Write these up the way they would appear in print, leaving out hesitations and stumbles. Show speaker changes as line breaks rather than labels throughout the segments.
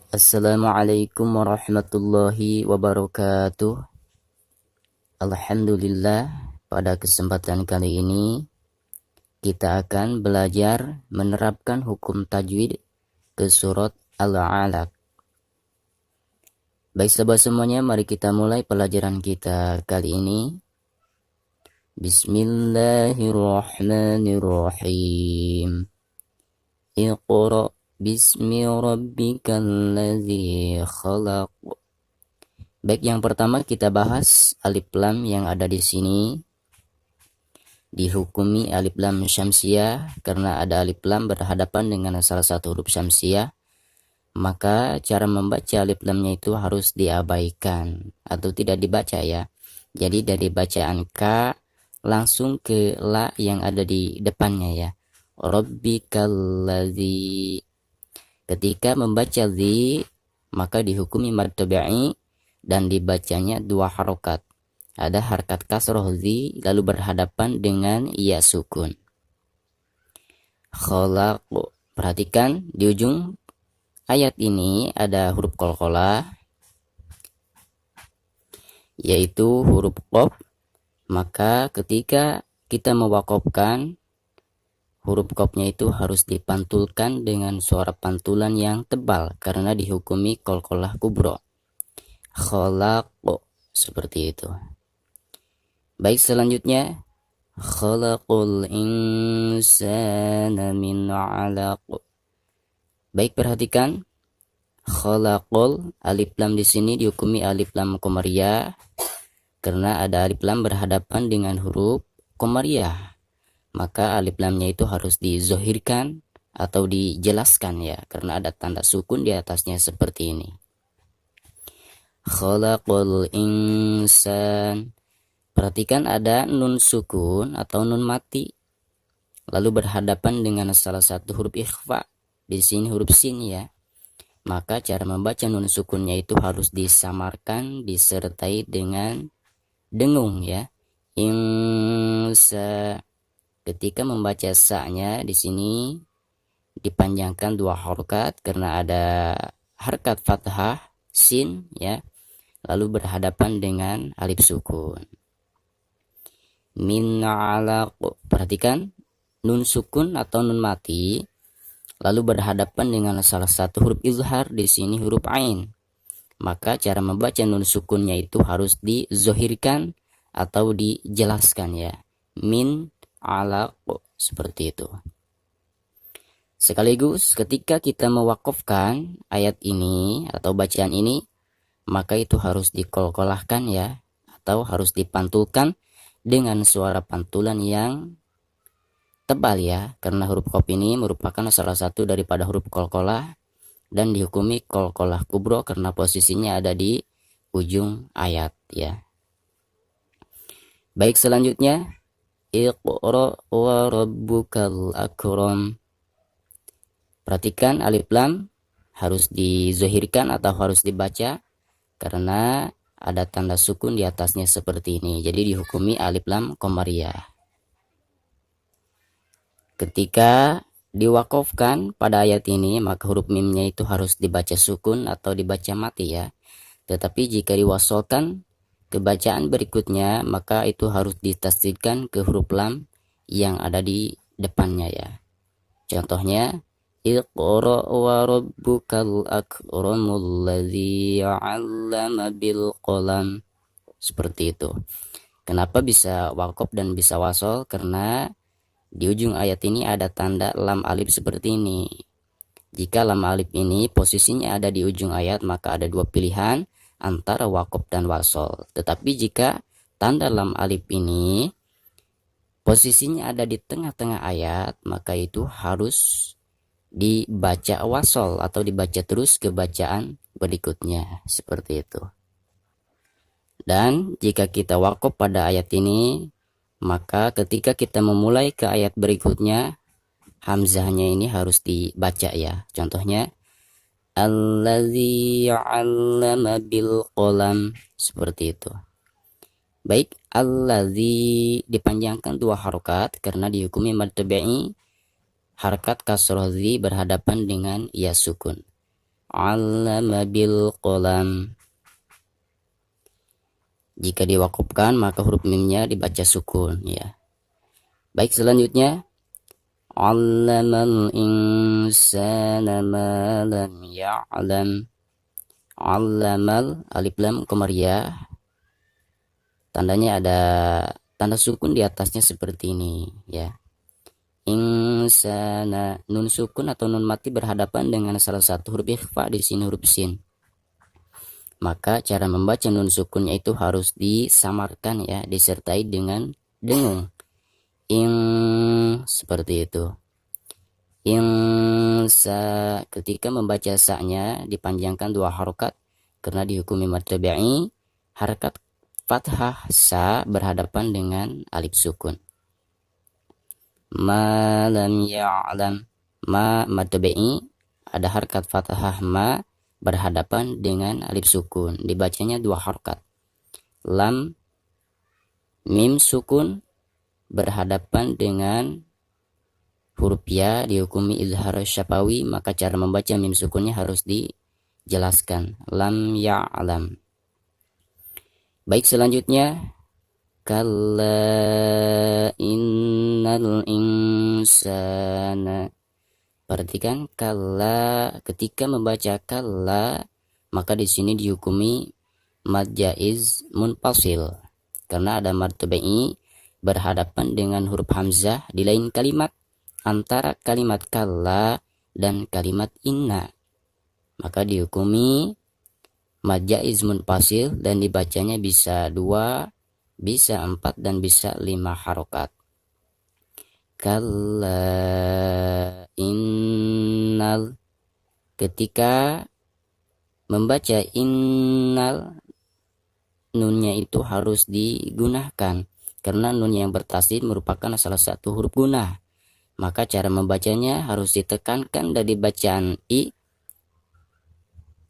Assalamualaikum warahmatullahi wabarakatuh. Alhamdulillah, pada kesempatan kali ini kita akan belajar menerapkan hukum tajwid ke surat Al-Alaq. Baik sahabat semuanya, mari kita mulai pelajaran kita kali ini. Bismillahirrahmanirrahim. Iqra bismi rabbikal ladzi khalaq. Baik, yang pertama kita bahas alif lam yang ada di sini. Dihukumi alif lam syamsiyah karena ada alif lam berhadapan dengan salah satu huruf syamsiyah. Maka cara membaca alif lamnya itu harus diabaikan atau tidak dibaca ya. Jadi dari bacaan K langsung ke la yang ada di depannya ya. Rabbikal ladzi. Ketika membaca zi maka dihukumi mad tabi'i dan dibacanya dua harokat. Ada harakat kasroh zi lalu berhadapan dengan ya sukun. Khalaq. Perhatikan di ujung ayat ini ada huruf qalqalah yaitu huruf qaf. Maka ketika kita mewakofkan, huruf qafnya itu harus dipantulkan dengan suara pantulan yang tebal karena dihukumi qalqalah kubro. Khalaq, seperti itu. Baik, selanjutnya khalaqul insana min 'alaq. Baik, perhatikan khalaqul alif lam di sini dihukumi alif lam qamariyah karena ada alif lam berhadapan dengan huruf qamariyah. Maka alif lamnya itu harus dizohirkan atau dijelaskan ya karena ada tanda sukun di atasnya seperti ini. Khalaqul insan. Perhatikan ada nun sukun atau nun mati lalu berhadapan dengan salah satu huruf ikhfa. Di sini huruf sin ya. Maka cara membaca nun sukunnya itu harus disamarkan disertai dengan dengung ya. Insa. Ketika membaca sa-nya di sini dipanjangkan dua harokat karena ada harakat fathah sin ya. Lalu berhadapan dengan alif sukun. Min 'alaq. Perhatikan nun sukun atau nun mati lalu berhadapan dengan salah satu huruf izhar, di sini huruf ain. Maka cara membaca nun sukunnya itu harus dizohirkan atau dijelaskan ya. Min 'alaq, seperti itu. Sekaligus ketika kita mewakofkan ayat ini atau bacaan ini, maka itu harus dikolkolahkan ya, atau harus dipantulkan dengan suara pantulan yang tebal ya, karena huruf qaf ini merupakan salah satu daripada huruf qalqalah dan dihukumi qalqalah kubro karena posisinya ada di ujung ayat ya. Baik, selanjutnya Iqra wa rabbukal akram. Perhatikan alif lam harus dizohirkan atau harus dibaca karena ada tanda sukun di atasnya seperti ini. Jadi dihukumi alif lam qamariyah. Ketika diwakofkan pada ayat ini maka huruf mimnya itu harus dibaca sukun atau dibaca mati ya. Tetapi jika diwasolkan ke bacaan berikutnya maka itu harus ditasdidkan ke huruf lam yang ada di depannya ya. Contohnya Iqra wa rabbukal akramul ladzi 'allama bil qalam. Seperti itu. Kenapa bisa wakof dan bisa wasol? Karena di ujung ayat ini ada tanda lam alif seperti ini. Jika lam alif ini posisinya ada di ujung ayat maka ada dua pilihan antara wakof dan wasol. Tetapi jika tanda lam alif ini posisinya ada di tengah-tengah ayat maka itu harus dibaca wasol atau dibaca terus ke bacaan berikutnya seperti itu. Dan jika kita wakof pada ayat ini maka ketika kita memulai ke ayat berikutnya hamzahnya ini harus dibaca ya. Contohnya allazi 'allama bil qalam, seperti itu. Baik, allazi dipanjangkan dua harokat karena dihukumi mad tabi'i. Harakat kasroh zi berhadapan dengan ya sukun. 'allama bil qalam. Jika diwakafkan maka huruf mimnya dibaca sukun ya. Baik, selanjutnya 'allamal insana ma lam ya'lam. 'Allamal alif lam qamariyah. Tandanya ada tanda sukun di atasnya seperti ini ya. Insana, nun sukun atau nun mati berhadapan dengan salah satu huruf ikhfa, di sini huruf sin. Maka cara membaca nun sukunnya itu harus disamarkan ya, disertai dengan dengung. Seperti itu. Ketika membaca sa-nya dipanjangkan 2 harokat karena dihukumi mad tabi'i. Harakat fathah sa berhadapan dengan alif sukun. Ma lam ya'lam, ma mad tabi'i ada harakat fathah ma berhadapan dengan alif sukun, dibacanya 2 harakat. Lam mim sukun berhadapan dengan huruf ya, dihukumi izhar syafawi, maka cara membaca mim sukunnya harus dijelaskan. Lam ya'lam. Baik, selanjutnya kalla innal insana. Perhatikan kalla, ketika membaca kalla maka di sini dihukumi mad jaiz munfasil karena ada mad tabi'i berhadapan dengan huruf hamzah di lain kalimat antara kalimat kalla dan kalimat inna. Maka dihukumi mad jaiz munfasil dan dibacanya bisa 2, bisa 4 dan bisa 5 harokat. Kalla innal, ketika membaca innal nunnya itu harus digunakan karena nun yang bertasdid merupakan salah satu huruf gunah. Maka cara membacanya harus ditekankan dari bacaan i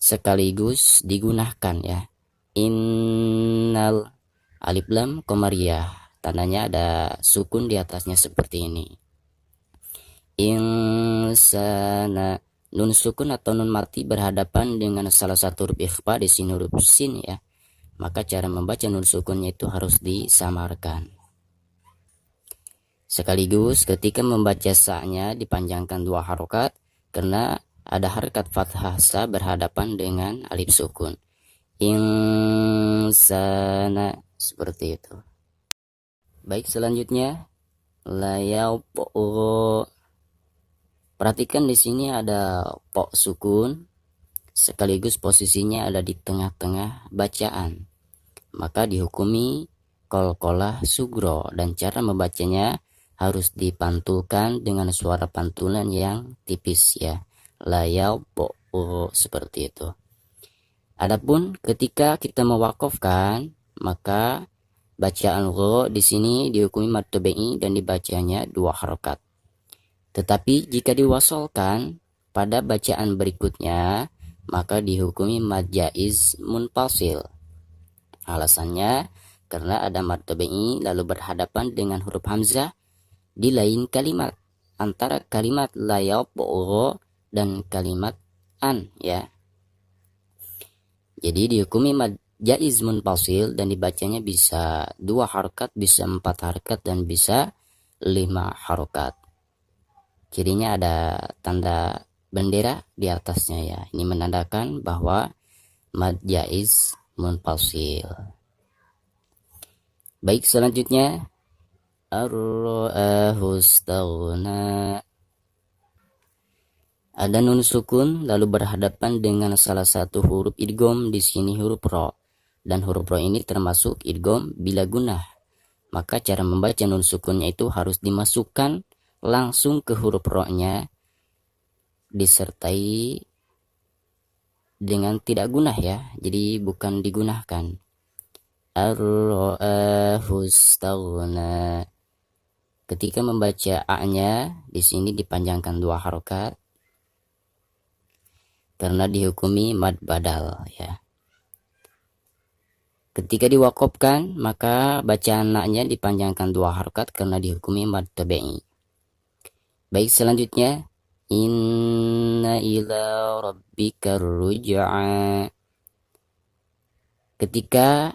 sekaligus digunakan ya. Innal alif lam qamariyah, tandanya ada sukun di atasnya seperti ini. Insana, nun sukun atau nun mati berhadapan dengan salah satu huruf ikhfa, di sini huruf sin ya. Maka cara membaca nun sukunnya itu harus disamarkan. Sekaligus ketika membaca sa-nya dipanjangkan 2 harokat karena ada harakat fathah sa berhadapan dengan alif sukun. Insana, seperti itu. Baik, selanjutnya layaupo. Perhatikan di sini ada po sukun sekaligus posisinya ada di tengah-tengah bacaan. Maka dihukumi qalqalah sugro dan cara membacanya harus dipantulkan dengan suara pantulan yang tipis ya. Layaupo, seperti itu. Adapun ketika kita mewakafkan maka bacaan gho di sini dihukumi mad tabi'i dan dibacanya 2 harokat. Tetapi jika diwasolkan pada bacaan berikutnya maka dihukumi mad jaiz munfasil. Alasannya karena ada mad tabi'i lalu berhadapan dengan huruf hamzah di lain kalimat antara kalimat layaupo dan kalimat an ya. Jadi dihukumi mad jaiz munfasil dan dibacanya bisa 2 harokat, bisa 4 harokat dan bisa 5 harokat. Cirinya ada tanda bendera di atasnya ya. Ini menandakan bahwa mad jaiz munfasil. Baik, selanjutnya ar-ra'ahu istaghna. Ada nun sukun lalu berhadapan dengan salah satu huruf idgham, di sini huruf ro. Dan huruf ro ini termasuk idgham bila gunah. Maka cara membaca nun sukunnya itu harus dimasukkan langsung ke huruf ro-nya disertai dengan tidak gunah ya. Jadi bukan digunakan. Ar-ra'ahu istaghna. Ketika membaca a-nya di sini dipanjangkan 2 harokat karena dihukumi mad badal ya. Ketika diwakafkan maka bacaan na-nya dipanjangkan 2 harokat karena dihukumi mad tabi'i. Baik, selanjutnya Inna ila rabbika ruj'a. Ketika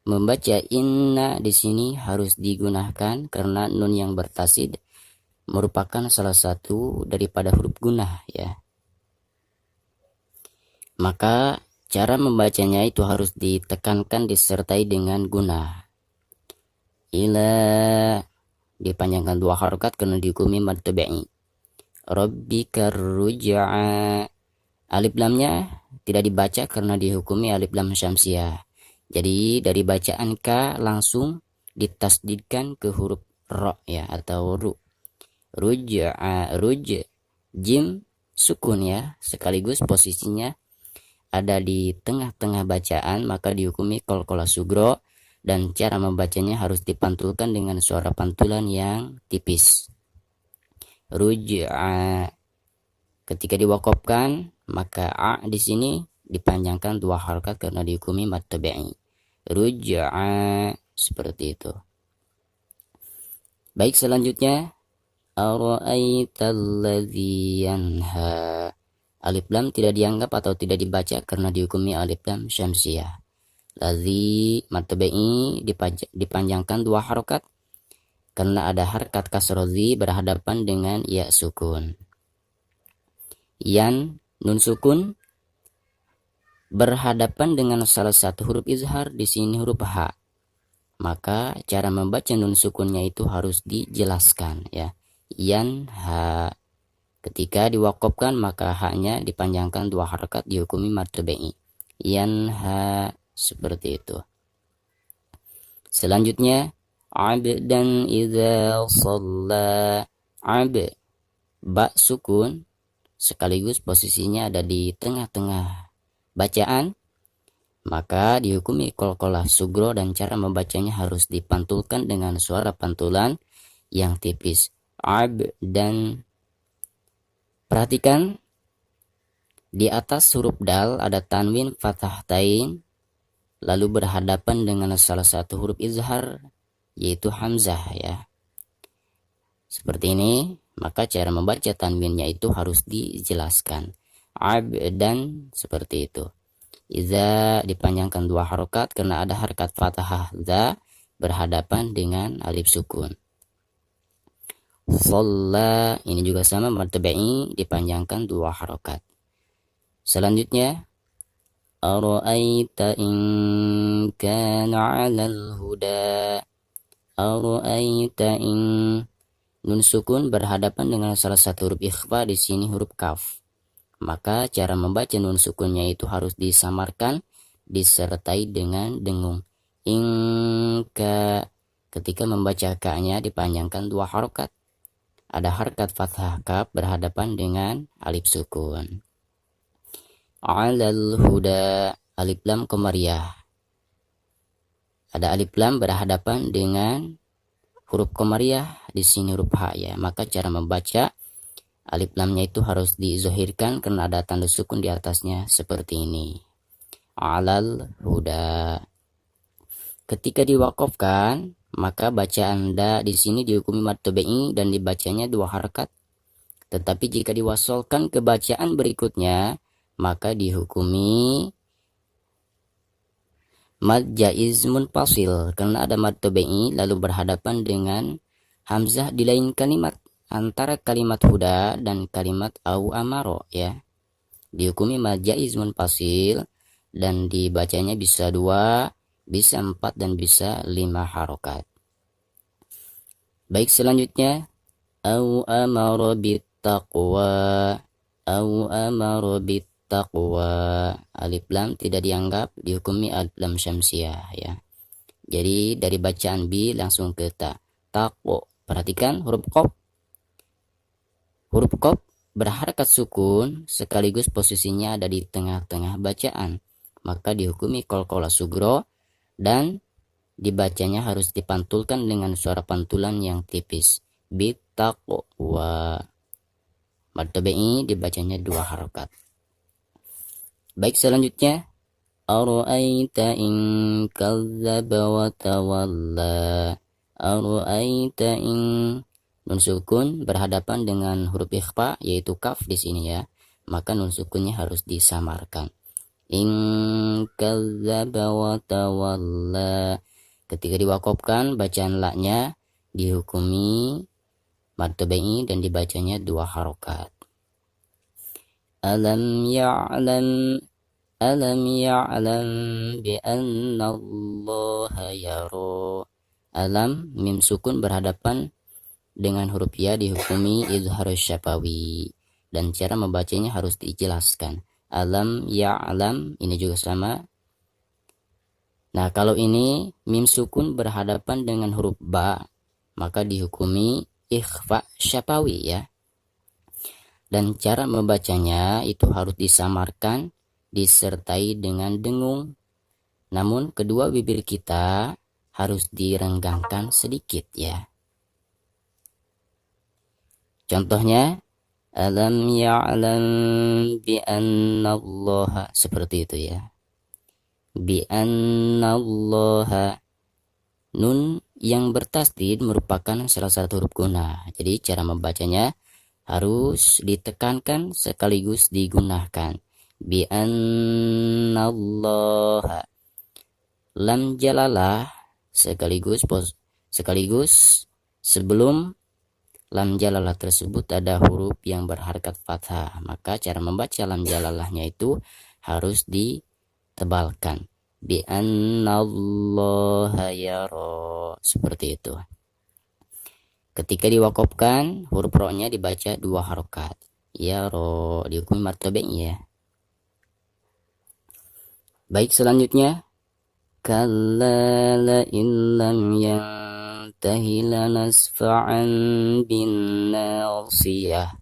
membaca inna di sini harus digunakan karena nun yang bertasid merupakan salah satu daripada huruf gunnah ya. Maka cara membacanya itu harus ditekankan disertai dengan gunnah. Ila dipanjangkan 2 harokat karena dihukumi mad tabi'i. Rabbika ruj'a. Alif lamnya tidak dibaca karena dihukumi alif lam syamsiah. Jadi dari bacaan K langsung ditasdidkan ke huruf ro ya atau ru. Ruj'a, ruj, jim sukun ya, sekaligus posisinya ada di tengah-tengah bacaan, maka dihukumi qalqalah sugro dan cara membacanya harus dipantulkan dengan suara pantulan yang tipis. Ruj'a. Ketika diwakofkan maka a di sini dipanjangkan 2 harokat karena dihukumi mad tabi'i. Ruj'a, seperti itu. Baik, selanjutnya ara'aitalladzi yanha. Alif lam tidak dianggap atau tidak dibaca karena dihukumi alif lam syamsiah. Ladzi mad tabi'i dipanjangkan 2 harokat karena ada harkat kasroh zi berhadapan dengan ya sukun. Yan nun sukun berhadapan dengan salah satu huruf izhar, di sini huruf H. Maka cara membaca nun sukunnya itu harus dijelaskan ya. Yan ha. Ketika diwakofkan maka haknya dipanjangkan 2 harokat dihukumi mad tabi'i. Yan ha, seperti itu. Selanjutnya abdan idza shalla. Ab ba sukun sekaligus posisinya ada di tengah-tengah bacaan, maka dihukumi qalqalah sugro dan cara membacanya harus dipantulkan dengan suara pantulan yang tipis. Ab dan perhatikan di atas huruf dal ada tanwin fathah tain lalu berhadapan dengan salah satu huruf izhar yaitu hamzah ya. Seperti ini, maka cara membaca tanwinnya itu harus dijelaskan. Ab dan seperti itu. Iza dipanjangkan 2 harokat karena ada harkat fathah za berhadapan dengan alif sukun. Shalla ini juga sama mad tabi'i dipanjangkan 2 harokat. Selanjutnya ara'aita in kana 'alal huda. Ara'aita in nun sukun berhadapan dengan salah satu huruf ikhfa, di sini huruf kaf. Maka cara membaca nun sukunnya itu harus disamarkan disertai dengan dengung. Ingka. Ketika membaca ka-nya dipanjangkan 2 harokat. Ada harkat fathah kaf berhadapan dengan alif sukun. Alal huda, alif lam qamariyah. Ada alif lam berhadapan dengan huruf qamariyah, di sini huruf ha ya. Maka cara membaca alif lamnya itu harus dizohirkan karena ada tanda sukun di atasnya seperti ini. Alal huda. Ketika diwakofkan maka bacaan da di sini dihukumi mad tabi'i dan dibacanya 2 harakat. Tetapi jika diwasolkan ke bacaan berikutnya maka dihukumi mad jaiz munfasil karena ada mad tabi'i lalu berhadapan dengan hamzah di lain kalimat antara kalimat huda dan kalimat au amaro ya. Dihukumi mad jaiz munfasil dan dibacanya bisa 2, bisa 4 dan bisa 5 harokat. Baik, selanjutnya au amaro bittaqwa. Au amaro bittaqwa. Alif lam tidak dianggap, dihukumi alif lam syamsiah ya. Jadi dari bacaan bi langsung ke ta. Taqwa. Perhatikan huruf qaf. Huruf qaf berharakat sukun sekaligus posisinya ada di tengah-tengah bacaan. Maka dihukumi qalqalah sugro dan dibacanya harus dipantulkan dengan suara pantulan yang tipis. Bittaqwa. Mad tabi'i dibacanya 2 harokat. Baik, selanjutnya ara'aita in kadzdzaba wa tawalla. Ara'aita in nun sukun berhadapan dengan huruf ikhfa yaitu kaf di sini ya, maka nun sukunnya harus disamarkan. In kadzdzaba wa tawalla. Ketika diwakofkan, bacaan la-nya dihukumi mad tabi'i dan dibacanya 2 harokat. Alam ya'lam bi anna Allah yara. Alam mim sukun berhadapan dengan huruf ya dihukumi izhar syafawi, dan cara membacanya harus dijelaskan. Alam ya'lam ini juga sama. Nah, kalau ini mim sukun berhadapan dengan huruf ba, maka dihukumi ikhfa syafawi ya. Dan cara membacanya itu harus disamarkan disertai dengan dengung. Namun kedua bibir kita harus direnggangkan sedikit ya. Contohnya alam ya'lam bi anna Allah, seperti itu ya. Bi anna Allah. Nun yang bertasdid merupakan salah satu huruf gunnah. Jadi cara membacanya harus ditekankan sekaligus digunakan. Bi anna Allah. Lam jalalah sekaligus sebelum lam jalalah tersebut ada huruf yang berharkat fathah, maka cara membaca lam jalalahnya itu harus ditebalkan. Bi annallaha yara, seperti itu. Ketika diwakofkan, huruf ro-nya dibaca 2 harokat. Yara dihukumi mad tabi'i ya. Baik, selanjutnya kalla la illam yantahi lanasfa'an bin nasiyah.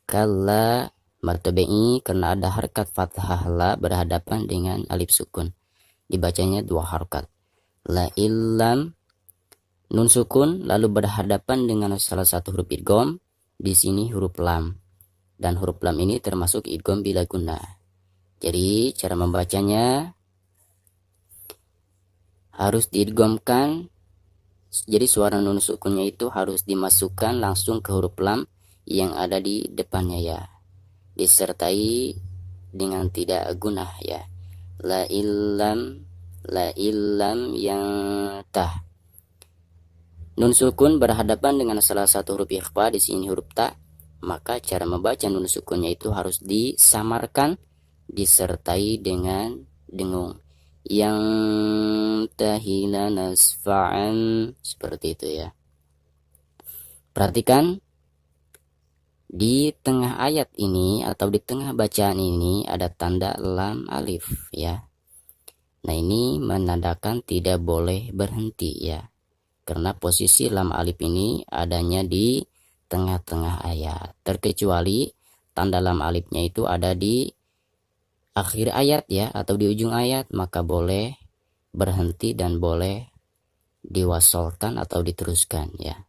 Kalla mad tabi'i karena ada harkat fathah la berhadapan dengan alif sukun, dibacanya 2 harokat. La illam nun sukun lalu berhadapan dengan salah satu huruf idgham, di sini huruf lam, dan huruf lam ini termasuk idgham bila gunnah. Jadi cara membacanya harus diidghamkan, jadi suara nun sukunnya itu harus dimasukkan langsung ke huruf lam yang ada di depannya ya, disertai dengan tidak gunnah ya. La illam yang tah. Nun sukun berhadapan dengan salah satu huruf ikhfa, di sini huruf ta, maka cara membaca nun sukunnya itu harus disamarkan disertai dengan dengung. Yang tahila nasfa'an, seperti itu ya. Perhatikan di tengah ayat ini atau di tengah bacaan ini ada tanda lam alif ya. Nah, ini menandakan tidak boleh berhenti ya, karena posisi lam alif ini adanya di tengah-tengah ayat, terkecuali tanda lam alifnya itu ada di akhir ayat ya, atau di ujung ayat, maka boleh berhenti dan boleh diwasolkan atau diteruskan ya.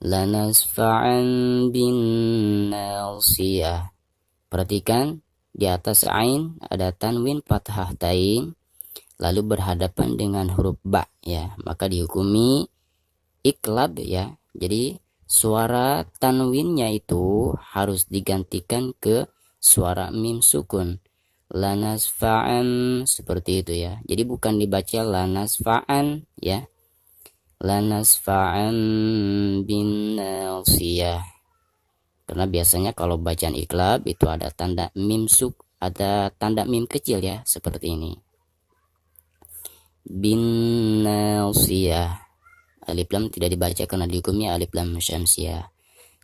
Lanasfa'an bin nasiyah. Perhatikan di atas ain ada tanwin fathah tain lalu berhadapan dengan huruf ba ya, maka dihukumi iklab ya. Jadi suara tanwinnya itu harus digantikan ke suara mim sukun. Lanasfa'an, seperti itu ya. Jadi bukan dibaca lanasfa'an ya. Lanasfa'an bin nasiyah. Karena biasanya kalau bacaan iklab itu ada tanda mim ada tanda mim kecil ya, seperti ini. Bin nasiyah. Alif lam tidak dibaca karena dihukumnya alif lam syamsiyah.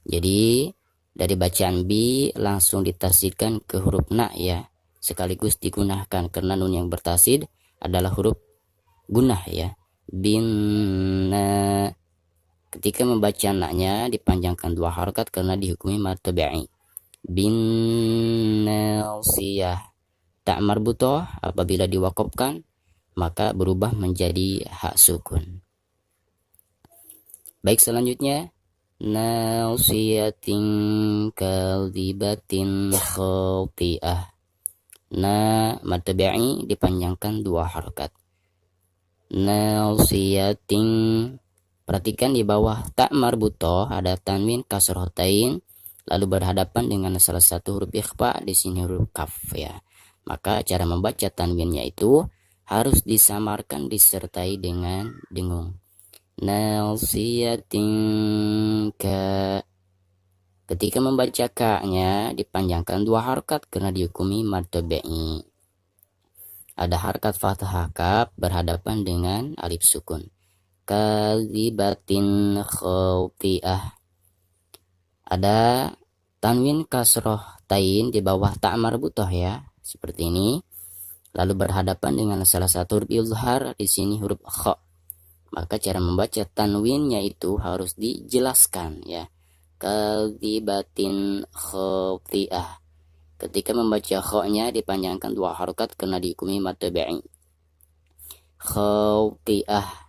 Jadi dari bacaan bi langsung ditasydidkan ke huruf na ya, sekaligus digunakan karena nun yang bertasid adalah huruf gunnah ya. Bin na. Ketika membaca na-nya dipanjangkan 2 harokat karena dihukumi mad tabi'i. Bin nasiyah. Tak marbutah apabila diwakofkan maka berubah menjadi hak sukun. Baik, selanjutnya nasiyatin kadhibatin khati'ah. Na mad tabi'i dipanjangkan 2 harokat. Nasiyatin Perhatikan di bawah ta marbutoh ada tanwin kasrotain, lalu berhadapan dengan salah satu huruf ikhfa, di sini huruf kaf ya. Maka cara membaca tanwinnya itu harus disamarkan disertai dengan dengung. Nasiyatin ka. Ketika membaca ka-nya dipanjangkan 2 harakat karena dihukumi mad tabi'i. Ada harakat fathah kaf berhadapan dengan alif sukun. Kadzibatin khawti'ah. Ada tanwin kasroh tain di bawah ta marbutoh ya, seperti ini. Lalu berhadapan dengan salah satu huruf izhar, di sini huruf kha. Maka cara membaca tanwinnya itu harus dijelaskan ya. Kadzibatin khawti'ah. Ketika membaca kha-nya dipanjangkan 2 harakat karena dihukumi mad tabi'i. Khawti'ah.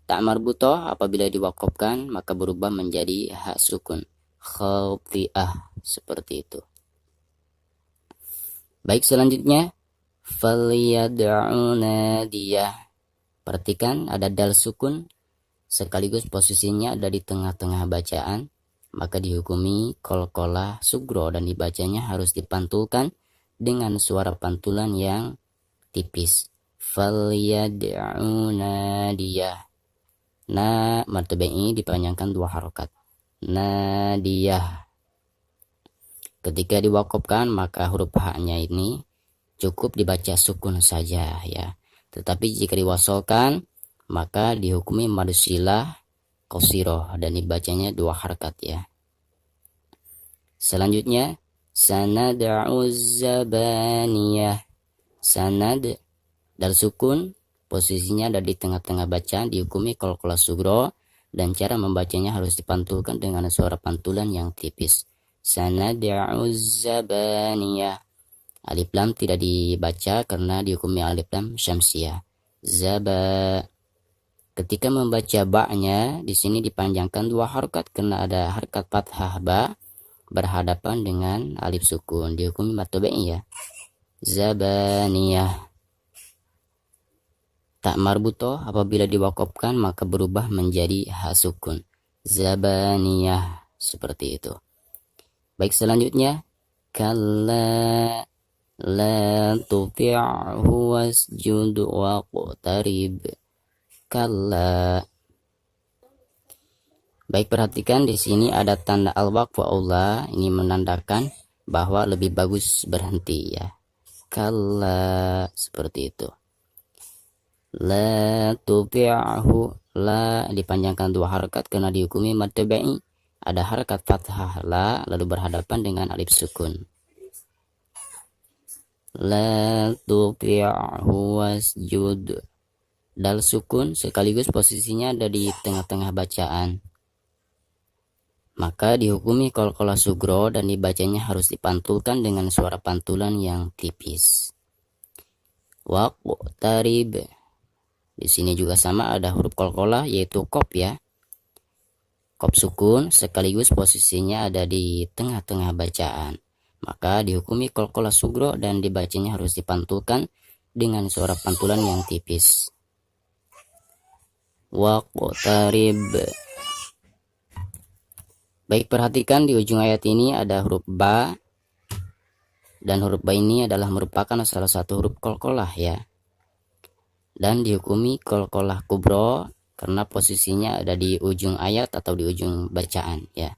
Tak marbutoh apabila diwakofkan maka berubah menjadi hak sukun. Khawti'ah, seperti itu. Baik, selanjutnya falyad'u nadiyah. Perhatikan ada dal sukun sekaligus posisinya ada di tengah-tengah bacaan, maka dihukumi qalqalah sugro dan dibacanya harus dipantulkan dengan suara pantulan yang tipis. Falyad'u nadiyah. Na mad tabi'i dipanjangkan 2 harakat. Nadiyah. Ketika diwakofkan maka huruf ha-nya ini cukup dibaca sukun saja ya. Tetapi jika diwasolkan maka dihukumi mad silah qasirah dan dibacanya 2 harakat ya. Selanjutnya sanad'u zabaniyah. Sanad dal sukun posisinya ada di tengah-tengah bacaan, dihukumi qalqalah sugro dan cara membacanya harus dipantulkan dengan suara pantulan yang tipis. Sanad'u zabaniyah. Alif lam tidak dibaca karena dihukumi alif lam syamsiyah. Zaba. Ketika membaca ba-nya di sini dipanjangkan 2 harakat karena ada harakat fathah ba berhadapan dengan alif sukun, dihukumi mad tabi'i ya. Zabaniyah. Tak marbutoh apabila diwakofkan maka berubah menjadi ha sukun. Zabaniyah, seperti itu. Baik, selanjutnya kalla la tuti'hu wasjud waqtarib. Kalla. Baik, perhatikan di sini ada tanda al-waqf Allah, ini menandakan bahwa lebih bagus berhenti ya. Kalla, seperti itu. La tuti'hu, la dipanjangkan 2 harakat karena dihukumi mad tabi'i. Ada harakat fathah la lalu berhadapan dengan alif sukun. La tuti'hu wasjud. Dal sukun sekaligus posisinya ada di tengah-tengah bacaan. Maka dihukumi qalqalah sugro dan dibacanya harus dipantulkan dengan suara pantulan yang tipis. Waqtarib. Di sini juga sama ada huruf qalqalah yaitu qaf ya. Qaf sukun sekaligus posisinya ada di tengah-tengah bacaan. Maka dihukumi qalqalah sugro dan dibacanya harus dipantulkan dengan suara pantulan yang tipis. Waqtarib. Baik, perhatikan di ujung ayat ini ada huruf ba dan huruf ba ini adalah merupakan salah satu huruf qalqalah ya. Dan dihukumi qalqalah kubro karena posisinya ada di ujung ayat atau di ujung bacaan ya.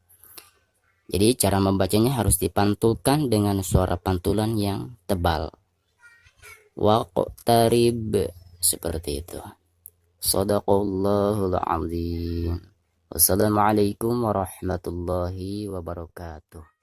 Jadi cara membacanya harus dipantulkan dengan suara pantulan yang tebal. Waqtarib, seperti itu. Shadaqallahul azim. Wassalamualaikum warahmatullahi wabarakatuh.